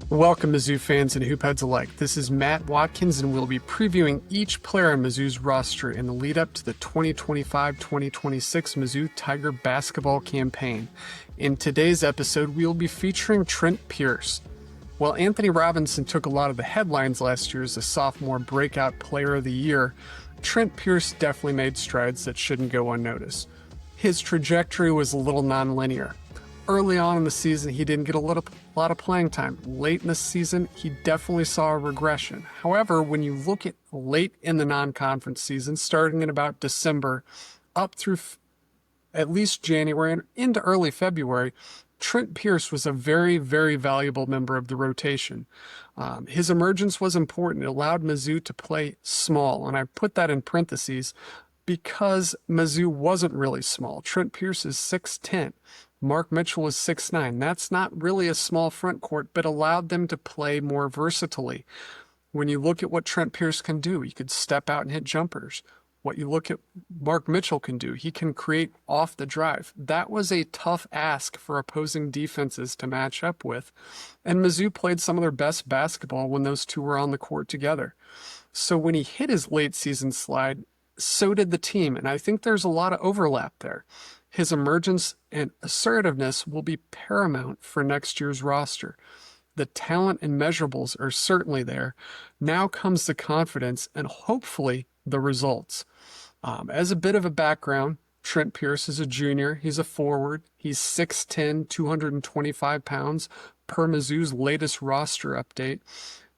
Welcome, Mizzou fans and hoopheads alike. This is Matt Watkins, and we'll be previewing each player on Mizzou's roster in the lead up to the 2025-2026 Mizzou Tiger basketball campaign. In today's episode, we will be featuring Trent Pierce. While Anthony Robinson took a lot of the headlines last year as a sophomore breakout player of the year, Trent Pierce definitely made strides that shouldn't go unnoticed. His trajectory was a little nonlinear. Early on in the season, he didn't get a lot of playing time. Late in the season, he definitely saw a regression. However, when you look at late in the non-conference season, starting in about December, up through at least January and into early February, Trent Pierce was a very, very valuable member of the rotation. His emergence was important. It allowed Mizzou to play small, and I put that in parentheses because Mizzou wasn't really small. Trent Pierce is 6'10". Mark Mitchell was 6'9". That's not really a small front court, but allowed them to play more versatilely. When you look at what Trent Pierce can do, he could step out and hit jumpers. What you look at Mark Mitchell can do, he can create off the drive. That was a tough ask for opposing defenses to match up with. And Mizzou played some of their best basketball when those two were on the court together. So when he hit his late season slide, so did the team. And I think there's a lot of overlap there. His emergence and assertiveness will be paramount for next year's roster. The talent and measurables are certainly there. Now comes the confidence and hopefully the results. As a bit of a background, Trent Pierce is a junior. He's a forward. He's 6'10", 225 pounds per Mizzou's latest roster update.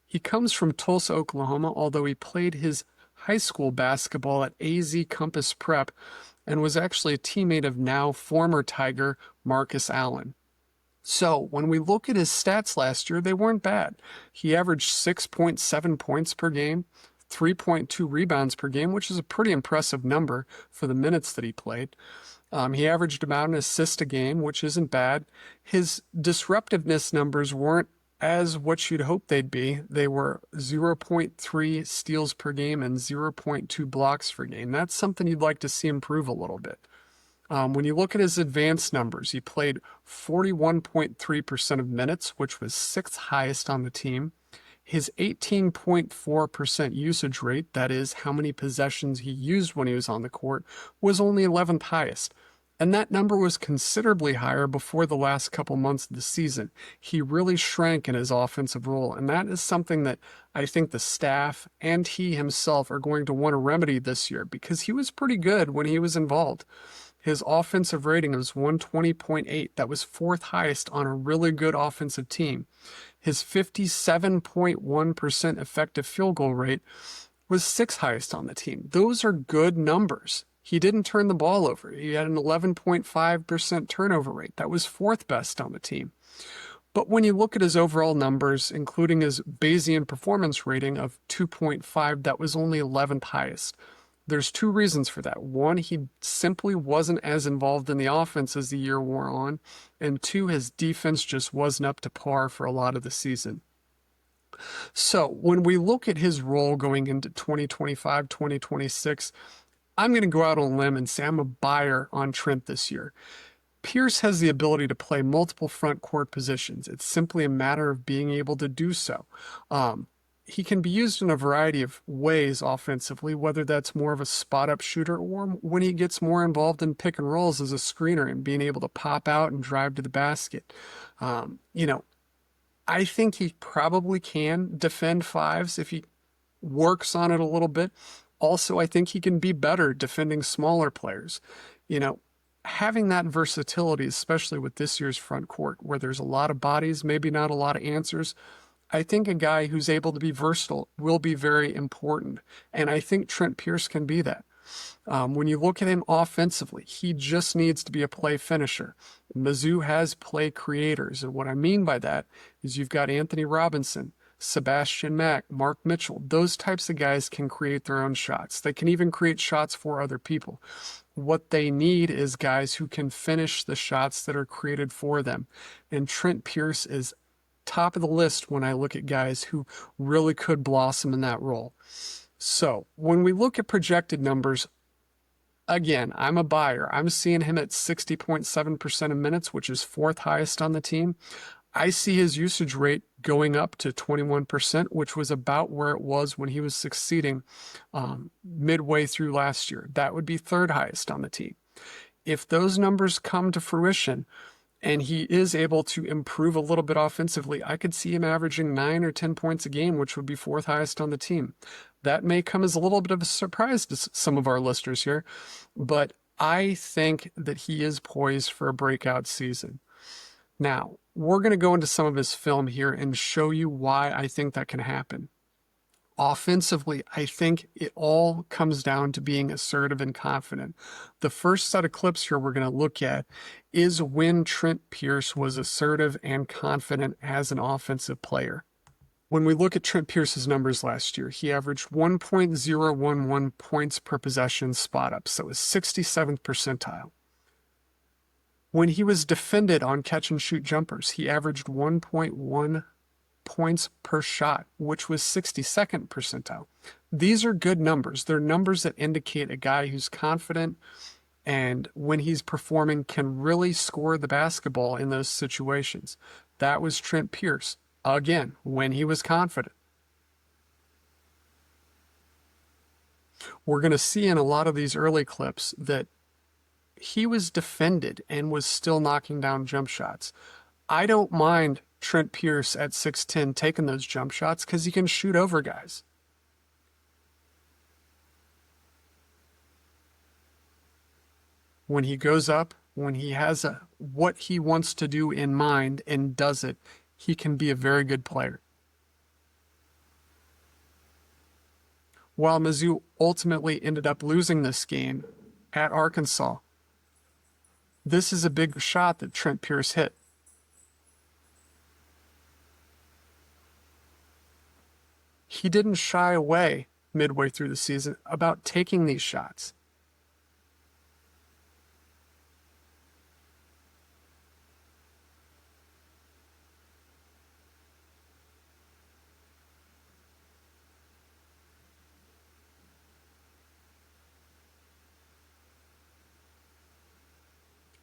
He comes from Tulsa, Oklahoma, although he played his high school basketball at AZ Compass Prep and was actually a teammate of now former Tiger Marcus Allen. So when we look at his stats last year, they weren't bad. He averaged 6.7 points per game, 3.2 rebounds per game, which is a pretty impressive number for the minutes that he played. He averaged about an assist a game, which isn't bad. His disruptiveness numbers weren't as what you'd hope they'd be. They were 0.3 steals per game and 0.2 blocks per game. That's something you'd like to see improve a little bit. When you look at his advanced numbers, he played 41.3% of minutes, which was sixth highest on the team. His 18.4% usage rate, that is how many possessions he used when he was on the court, was only 11th highest. And that number was considerably higher before the last couple months of the season. He really shrank in his offensive role, and that is something that I think the staff and he himself are going to want to remedy this year because he was pretty good when he was involved. His offensive rating was 120.8. That was fourth highest on a really good offensive team. His 57.1% effective field goal rate was sixth highest on the team. Those are good numbers. He didn't turn the ball over. He had an 11.5% turnover rate. That was fourth best on the team. But when you look at his overall numbers, including his Bayesian performance rating of 2.5, that was only 11th highest. There's two reasons for that. One, he simply wasn't as involved in the offense as the year wore on. And two, his defense just wasn't up to par for a lot of the season. So when we look at his role going into 2025, 2026, I'm going to go out on a limb and say I'm a buyer on Trent this year. Pierce has the ability to play multiple front court positions. It's simply a matter of being able to do so. He can be used in a variety of ways offensively, whether that's more of a spot-up shooter or when he gets more involved in pick and rolls as a screener and being able to pop out and drive to the basket. I think he probably can defend fives if he works on it a little bit. Also, I think he can be better defending smaller players. Having that versatility, especially with this year's front court, where there's a lot of bodies, maybe not a lot of answers, I think a guy who's able to be versatile will be very important. And I think Trent Pierce can be that. When you look at him offensively, he just needs to be a play finisher. Mizzou has play creators. And what I mean by that is you've got Anthony Robinson, Sebastian Mack, Mark Mitchell. Those types of guys can create their own shots. They can even create shots for other people. What they need is guys who can finish the shots that are created for them. And Trent Pierce is top of the list when I look at guys who really could blossom in that role. So when we look at projected numbers, again, I'm a buyer. I'm seeing him at 60.7% of minutes, which is fourth highest on the team. I see his usage rate going up to 21%, which was about where it was when he was succeeding midway through last year. That would be third highest on the team. If those numbers come to fruition and he is able to improve a little bit offensively, I could see him averaging 9 or 10 points a game, which would be fourth highest on the team. That may come as a little bit of a surprise to some of our listeners here, but I think that he is poised for a breakout season. Now, we're going to go into some of his film here and show you why I think that can happen. Offensively, I think it all comes down to being assertive and confident. The first set of clips here we're going to look at is when Trent Pierce was assertive and confident as an offensive player. When we look at Trent Pierce's numbers last year, he averaged 1.011 points per possession spot up, so it was 67th percentile. When he was defended on catch and shoot jumpers, he averaged 1.1 points per shot, which was 62nd percentile. These are good numbers. They're numbers that indicate a guy who's confident and when he's performing can really score the basketball in those situations. That was Trent Pierce, again, when he was confident. We're going to see in a lot of these early clips that he was defended and was still knocking down jump shots. I don't mind Trent Pierce at 6'10 taking those jump shots because he can shoot over guys. When he goes up, when he has what he wants to do in mind and does it, he can be a very good player. While Mizzou ultimately ended up losing this game at Arkansas, this is a big shot that Trent Pierce hit. He didn't shy away midway through the season about taking these shots.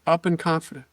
Up and confident.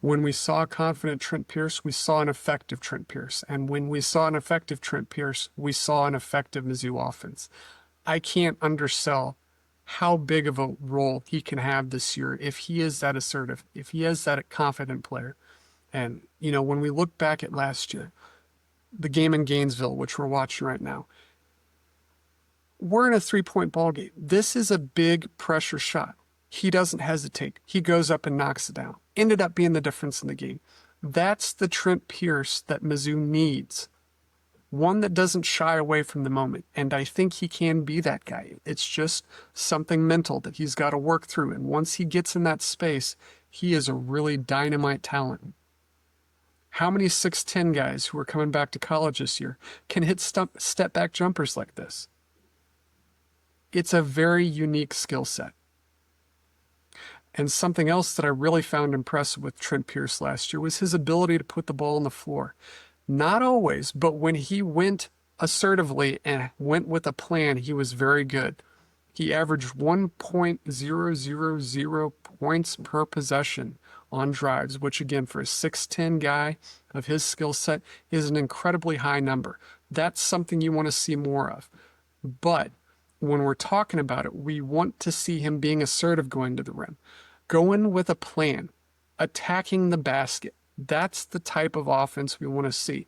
When we saw confident Trent Pierce, we saw an effective Trent Pierce. And when we saw an effective Trent Pierce, we saw an effective Mizzou offense. I can't undersell how big of a role he can have this year if he is that assertive, if he is that confident player. And, you know, when we look back at last year, the game in Gainesville, which we're watching right now, we're in a 3-point ball game. This is a big pressure shot. He doesn't hesitate. He goes up and knocks it down. Ended up being the difference in the game. That's the Trent Pierce that Mizzou needs. One that doesn't shy away from the moment. And I think he can be that guy. It's just something mental that he's got to work through. And once he gets in that space, he is a really dynamite talent. How many 6'10 guys who are coming back to college this year can hit step back jumpers like this? It's a very unique skill set. And something else that I really found impressive with Trent Pierce last year was his ability to put the ball on the floor. Not always, but when he went assertively and went with a plan, he was very good. He averaged 1.000 points per possession on drives, which again, for a 6'10 guy of his skill set, is an incredibly high number. That's something you want to see more of. But when we're talking about it, we want to see him being assertive going to the rim, going with a plan, attacking the basket. That's the type of offense we want to see.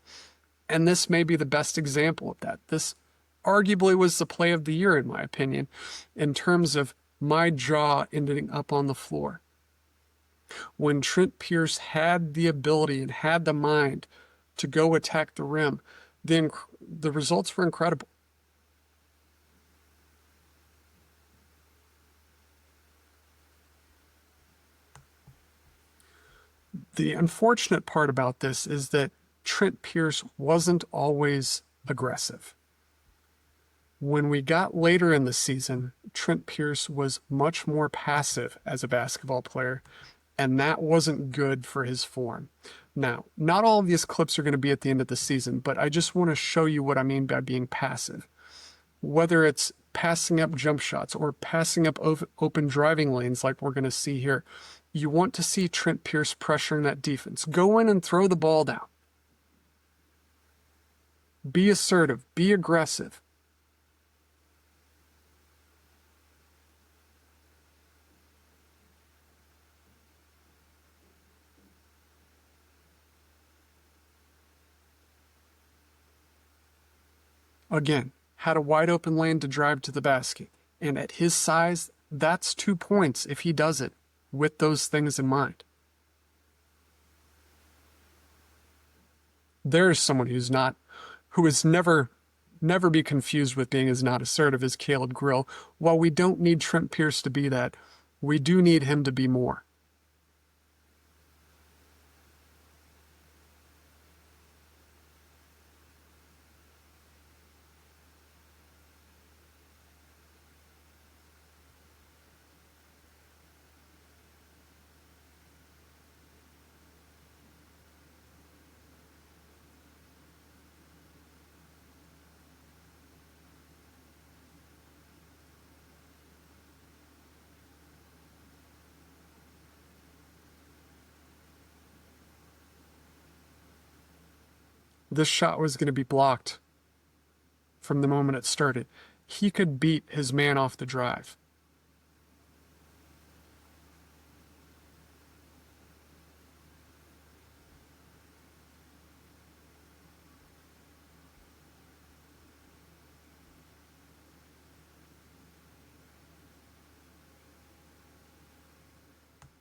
And this may be the best example of that. This arguably was the play of the year, in my opinion, in terms of my jaw ending up on the floor. When Trent Pierce had the ability and had the mind to go attack the rim, the results were incredible. The unfortunate part about this is that Trent Pierce wasn't always aggressive. When we got later in the season, Trent Pierce was much more passive as a basketball player, and that wasn't good for his form. Now, not all of these clips are going to be at the end of the season, but I just want to show you what I mean by being passive. Whether it's passing up jump shots or passing up open driving lanes like we're going to see here, you want to see Trent Pierce pressuring that defense. Go in and throw the ball down. Be assertive. Be aggressive. Again, had a wide open lane to drive to the basket. And at his size, that's 2 points if he does it with those things in mind. There's someone who is never be confused with being as not assertive as Caleb Grill. While we don't need Trent Pierce to be that, we do need him to be more. This shot was going to be blocked from the moment it started. He could beat his man off the drive.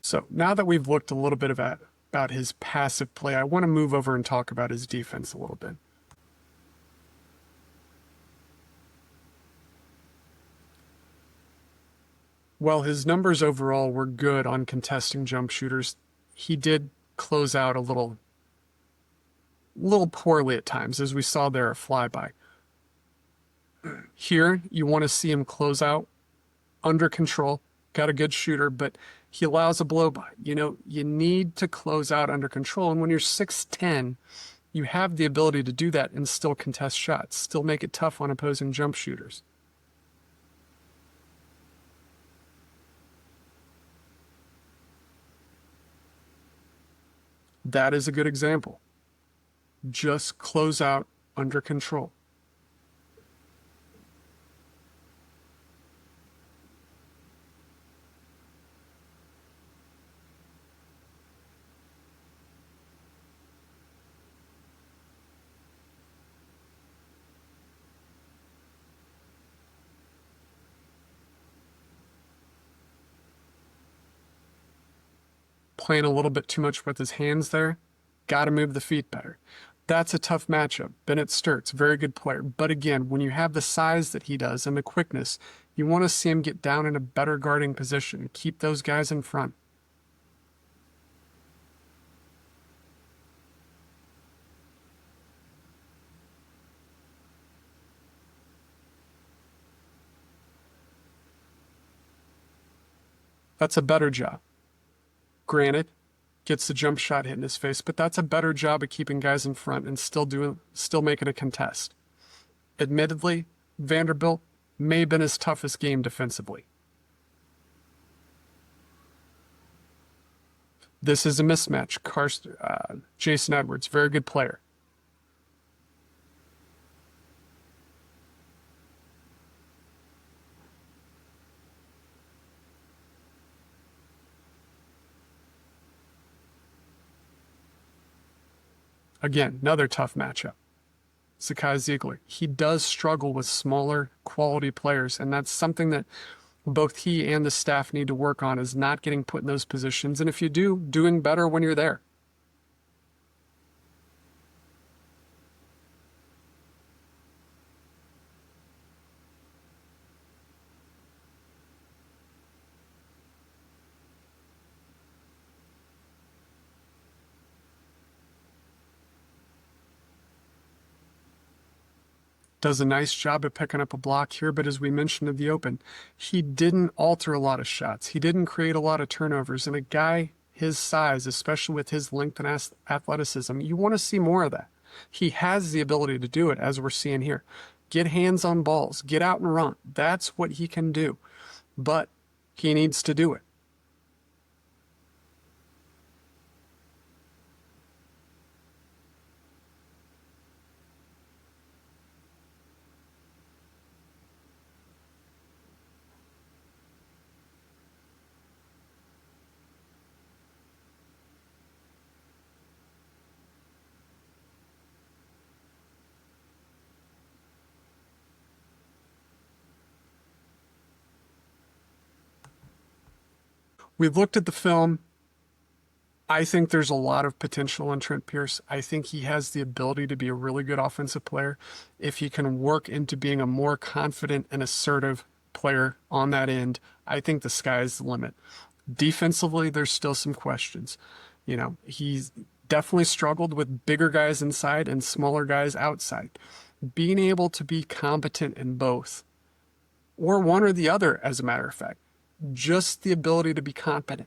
So now that we've looked a little bit about his passive play, I want to move over and talk about his defense a little bit. While his numbers overall were good on contesting jump shooters, he did close out a little poorly at times, as we saw there a flyby. Here, you want to see him close out under control. Got a good shooter, but he allows a blow by. You need to close out under control. And when you're 6'10", you have the ability to do that and still contest shots, still make it tough on opposing jump shooters. That is a good example. Just close out under control. Playing a little bit too much with his hands there. Got to move the feet better. That's a tough matchup. Bennett Sturt's very good player. But again, when you have the size that he does and the quickness, you want to see him get down in a better guarding position. Keep those guys in front. That's a better job. Granted, gets the jump shot hit in his face, but that's a better job of keeping guys in front and still making a contest. Admittedly, Vanderbilt may have been his toughest game defensively. This is a mismatch. Jason Edwards, very good player. Again, another tough matchup. Zakai Ziegler. He does struggle with smaller quality players, and that's something that both he and the staff need to work on is not getting put in those positions. And if you do, doing better when you're there. Does a nice job at picking up a block here, but as we mentioned in the open, he didn't alter a lot of shots. He didn't create a lot of turnovers. And a guy his size, especially with his length and athleticism, you want to see more of that. He has the ability to do it, as we're seeing here. Get hands on balls, get out and run. That's what he can do, but he needs to do it. We've looked at the film. I think there's a lot of potential in Trent Pierce. I think he has the ability to be a really good offensive player if he can work into being a more confident and assertive player on that end. I think the sky is the limit. Defensively, there's still some questions. He's definitely struggled with bigger guys inside and smaller guys outside. Being able to be competent in both, or one or the other, as a matter of fact, just the ability to be competent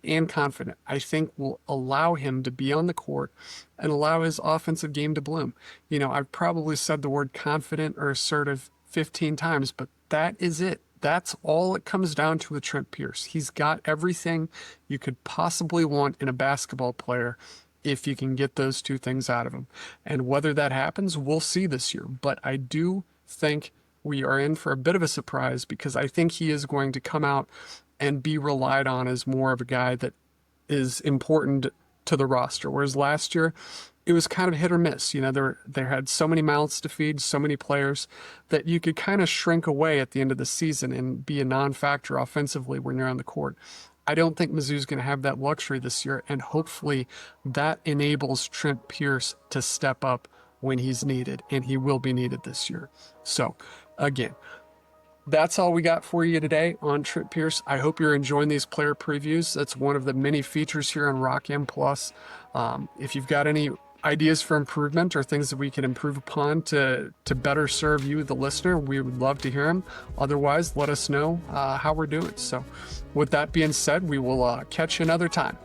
and confident, I think will allow him to be on the court and allow his offensive game to bloom. I've probably said the word confident or assertive 15 times, but that is it. That's all it comes down to with Trent Pierce. He's got everything you could possibly want in a basketball player if you can get those two things out of him. And whether that happens, we'll see this year. But I do think we are in for a bit of a surprise, because I think he is going to come out and be relied on as more of a guy that is important to the roster. Whereas last year, it was kind of hit or miss. There had so many mouths to feed, so many players, that you could kind of shrink away at the end of the season and be a non-factor offensively when you're on the court. I don't think Mizzou's going to have that luxury this year, and hopefully that enables Trent Pierce to step up when he's needed, and he will be needed this year. So, again, that's all we got for you today on Trent Pierce. I hope you're enjoying these player previews. That's one of the many features here on Rock M Plus. If you've got any ideas for improvement or things that we can improve upon to better serve you, the listener, we would love to hear them. Otherwise, let us know how we're doing. So with that being said, we will catch you another time.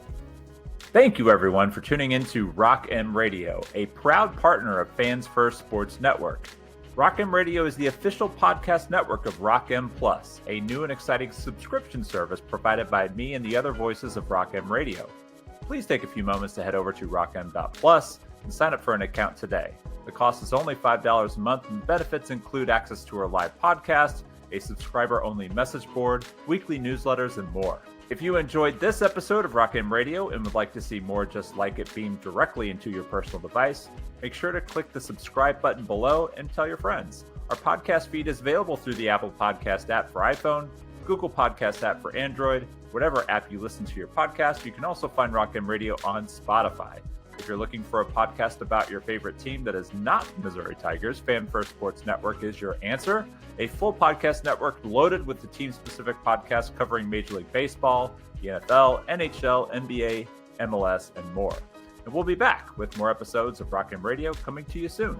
Thank you, everyone, for tuning in to Rock M Radio, a proud partner of Fans First Sports Network. Rock M Radio is the official podcast network of Rock M Plus, a new and exciting subscription service provided by me and the other voices of Rock M Radio. Please take a few moments to head over to rockm.plus and sign up for an account today. The cost is only $5 a month, and benefits include access to our live podcast, a subscriber-only message board, weekly newsletters, and more. If you enjoyed this episode of Rock M Radio and would like to see more just like it beamed directly into your personal device, make sure to click the subscribe button below and tell your friends. Our podcast feed is available through the Apple Podcast app for iPhone, Google Podcast app for Android, whatever app you listen to your podcast. You can also find Rock M Radio on Spotify. If you're looking for a podcast about your favorite team that is not Missouri Tigers, Fan First Sports Network is your answer. A full podcast network loaded with the team-specific podcasts covering Major League Baseball, the NFL, NHL, NBA, MLS, and more. And we'll be back with more episodes of Rock M Radio coming to you soon.